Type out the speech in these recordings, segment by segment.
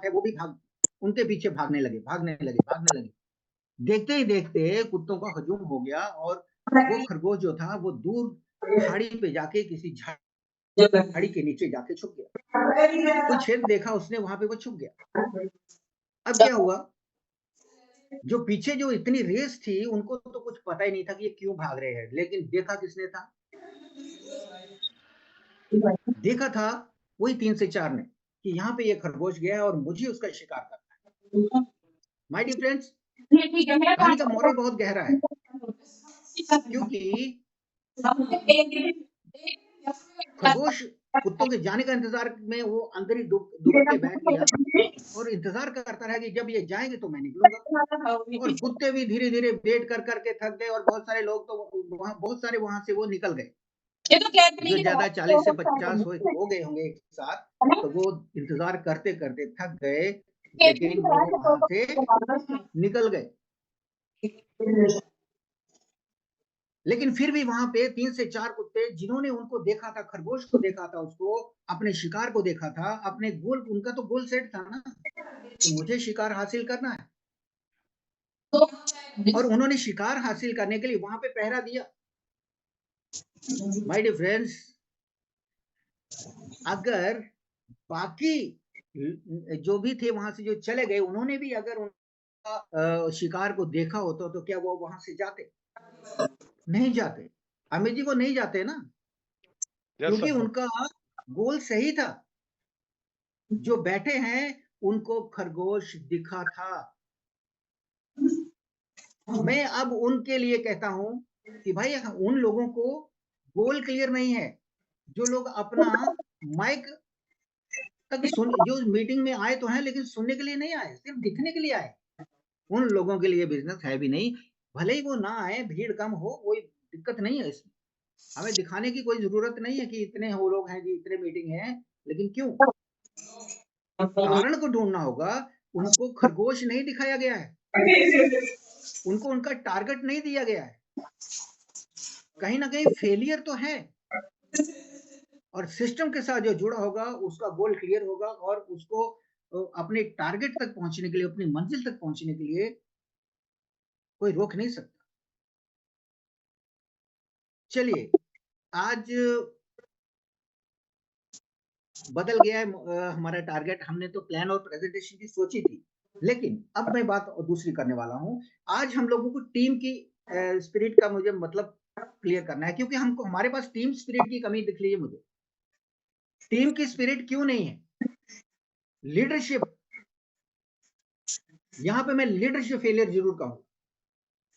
है वो भी उनके पीछे भागने लगे। देखते ही देखते कुत्तों का हजूम हो गया और वो खरगोश जो था वो दूर पहाड़ी पे जाके किसी झाड़ी के नीचे जाके छुप गया। कोई छेद देखा उसने, वहां पे वो छुप गया। अब क्या हुआ, जो पीछे जो इतनी रेस थी उनको तो कुछ पता ही नहीं था कि ये क्यों भाग रहे हैं, लेकिन देखा किसने था? देखा था वही 3 से 4 ने कि यहाँ पे ये खरगोश गया है और मुझे उसका शिकार करना है। माय डियर फ्रेंड्स, कहानी का मोरल बहुत गहरा है, क्योंकि खरगोश कुत्तों के जाने का इंतजार में वो अंदर ही दुबक के बैठ गया और इंतजार करता रहा कि जब ये जाएंगे तो मैं निकलूंगा। और कुत्ते भी धीरे धीरे वेट कर करके थक गए और बहुत सारे लोग तो वहां से वो निकल गए। जो ज्यादा 40 से 50 हो गए होंगे एक साथ, तो वो इंतजार करते करते थक गए, लेकिन वो वहां से निकल गए। लेकिन फिर भी वहां पे 3 से 4 कुत्ते जिन्होंने उनको देखा था, खरगोश को देखा था, उसको अपने शिकार को देखा था, अपने गोल, उनका तो गोल सेट था ना कि मुझे शिकार हासिल करना है, और उन्होंने शिकार हासिल करने के लिए वहां पे पहरा दिया। माय डियर फ्रेंड्स, अगर बाकी जो भी थे वहां से जो चले गए, उन्होंने भी अगर उनका शिकार को देखा होता तो क्या वो वहां से जाते? नहीं जाते। अमित जी, वो नहीं जाते ना, क्योंकि उनका गोल सही था। जो बैठे हैं उनको खरगोश दिखा था। मैं अब उनके लिए कहता हूं कि भाई उन लोगों को गोल क्लियर नहीं है, जो लोग अपना माइक तक सुन, जो मीटिंग में आए तो हैं लेकिन सुनने के लिए नहीं आए, सिर्फ दिखने के लिए आए, उन लोगों के लिए बिजनेस है भी नहीं। भले ही वो ना आए, भीड़ कम हो, कोई दिक्कत नहीं है इसमें, हमें दिखाने की कोई जरूरत नहीं है कि इतने वो लोग हैं जी, इतने मीटिंग है, लेकिन क्यों? कारण को ढूंढना होगा। उनको खरगोश नहीं दिखाया गया है, उनको उनका टारगेट नहीं दिया गया है, कहीं ना कहीं फेलियर तो है, और सिस्टम के साथ जो जुड़ा होगा उसका गोल क्लियर होगा और उसको अपने टारगेट तक पहुंचने के लिए, अपनी मंजिल तक पहुंचने के लिए कोई रोक नहीं सकता। चलिए, आज बदल गया है हमारा टारगेट। हमने तो प्लान और प्रेजेंटेशन की सोची थी, लेकिन अब मैं बात दूसरी करने वाला हूं। आज हम लोगों को टीम की स्पिरिट का मुझे मतलब क्लियर करना है, क्योंकि हमको हमारे पास टीम स्पिरिट की कमी दिख रही है मुझे। टीम की स्पिरिट क्यों नहीं है? लीडरशिप, यहां पे मैं लीडरशिप फेलियर जरूर कहूं।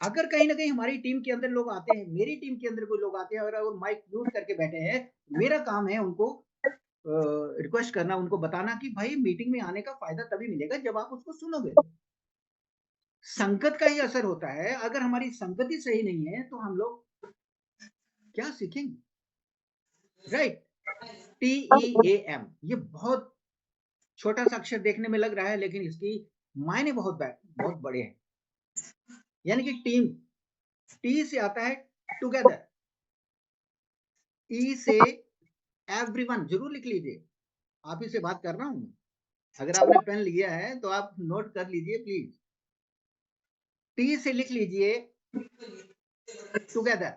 अगर कहीं ना कहीं हमारी टीम के अंदर लोग आते हैं, मेरी टीम के अंदर कोई लोग आते हैं और माइक म्यूट करके बैठे हैं, मेरा काम है उनको रिक्वेस्ट करना, उनको बताना कि भाई मीटिंग में आने का फायदा तभी मिलेगा जब आप उसको सुनोगे। संगत का ही असर होता है। अगर हमारी संगति सही नहीं है तो हम लोग क्या सीखेंगे? राइट? TEAM, ये बहुत छोटा सा अक्षर देखने में लग रहा है, लेकिन इसकी मायने बहुत बड़े हैं। यानी कि टीम, टी से आता है टुगेदर, ई से एवरीवन, जरूर लिख लीजिए, आप ही से बात कर रहा हूं। अगर आपने पेन लिया है तो आप नोट कर लीजिए प्लीज। टी से लिख लीजिए टुगेदर,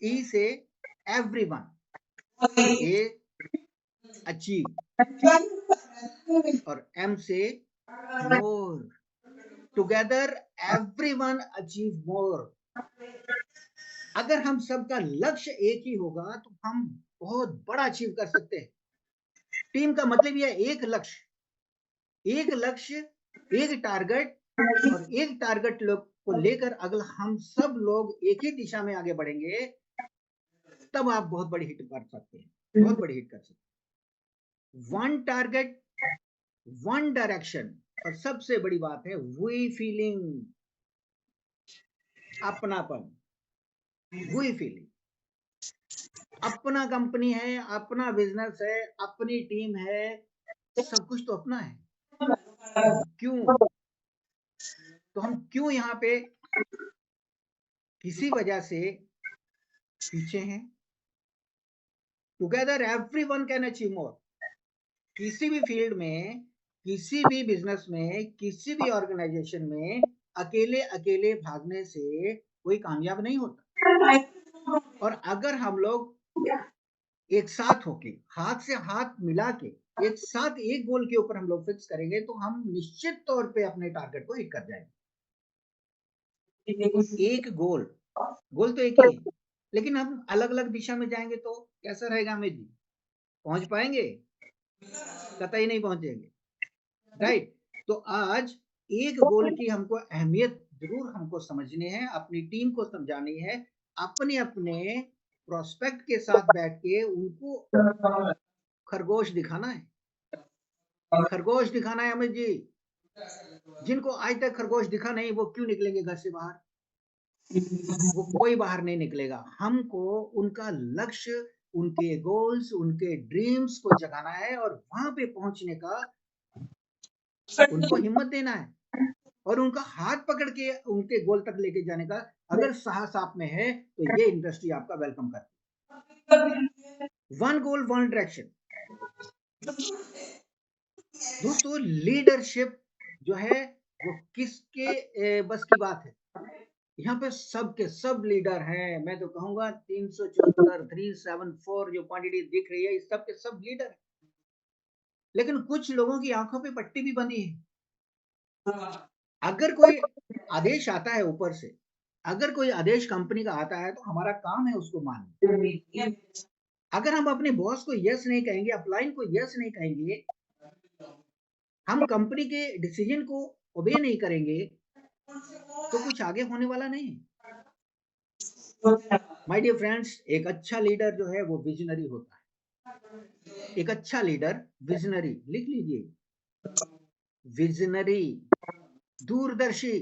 ई से एवरीवन, ए अचीव, और एम से more. Together everyone achieve more. अगर हम सबका लक्ष्य एक ही होगा तो हम बहुत बड़ा अचीव कर सकते हैं। टीम का मतलब यह एक लक्ष्य, एक टारगेट, और एक टारगेट को लेकर अगर हम सब लोग एक ही दिशा में आगे बढ़ेंगे, तब आप बहुत बड़ी हिट कर सकते हैं, बहुत बड़ी हिट कर सकते हैं। वन टारगेट, वन डायरेक्शन, और सबसे बड़ी बात है वी फीलिंग, अपनापन, वी फीलिंग। अपना कंपनी है, अपना बिजनेस है, अपनी टीम है, सब कुछ तो अपना है, क्यों? तो हम क्यों यहाँ पे किसी वजह से पीछे हैं? Together everyone can achieve more. किसी भी फील्ड में किसी भी बिजनेस में, किसी भी ऑर्गेनाइजेशन में अकेले अकेले भागने से कोई कामयाब नहीं होता। और अगर हम लोग एक साथ होके, हाथ से हाथ मिला के, एक साथ एक गोल के ऊपर हम लोग फिक्स करेंगे तो हम निश्चित तौर पे अपने टारगेट को हिट कर जाएंगे। एक गोल तो एक ही है, लेकिन हम अलग अलग दिशा में जाएंगे तो कैसा रहेगा अमित जी? पहुंच पाएंगे? कतई नहीं पहुंचेंगे, राइट। तो आज एक गोल की हमको अहमियत जरूर हमको समझनी है, अपनी टीम को समझानी है, अपने अपने प्रोस्पेक्ट के साथ बैठ के उनको खरगोश दिखाना है, खरगोश दिखाना है अमित जी। जिनको आज तक खरगोश दिखा नहीं वो क्यों निकलेंगे घर से बाहर? वो कोई बाहर नहीं निकलेगा। हमको उनका लक्ष्य, उनके गोल्स, उनके ड्रीम्स को जगाना है और वहां पे पहुंचने का उनको हिम्मत देना है और उनका हाथ पकड़ के उनके गोल तक लेके जाने का अगर साहस आप में है तो ये इंडस्ट्री आपका वेलकम करती है। One goal one direction. दोस्तों लीडरशिप जो है वो किसके बस की बात है? यहाँ पे सब के सब लीडर हैं। मैं तो कहूंगा 374 374 जो क्वांटिटी दिख रही है, इस सब के सब लीडर हैं। लेकिन कुछ लोगों की आंखों पे पट्टी भी बंधी है। अगर कोई आदेश आता है ऊपर से, अगर कोई आदेश कंपनी का आता है तो हमारा काम है उसको मानना। अगर हम अपने बॉस को यस नहीं कहेंगे, अपलाइन को यस नहीं कहेंगे, हम कंपनी के डिसीजन को ओबे नहीं करेंगे तो कुछ आगे होने वाला नहीं। माय डियर फ्रेंड्स, एक अच्छा लीडर जो है वो विजनरी होता है। एक अच्छा लीडर विजनरी, लिख लीजिए, विजनरी, दूरदर्शी,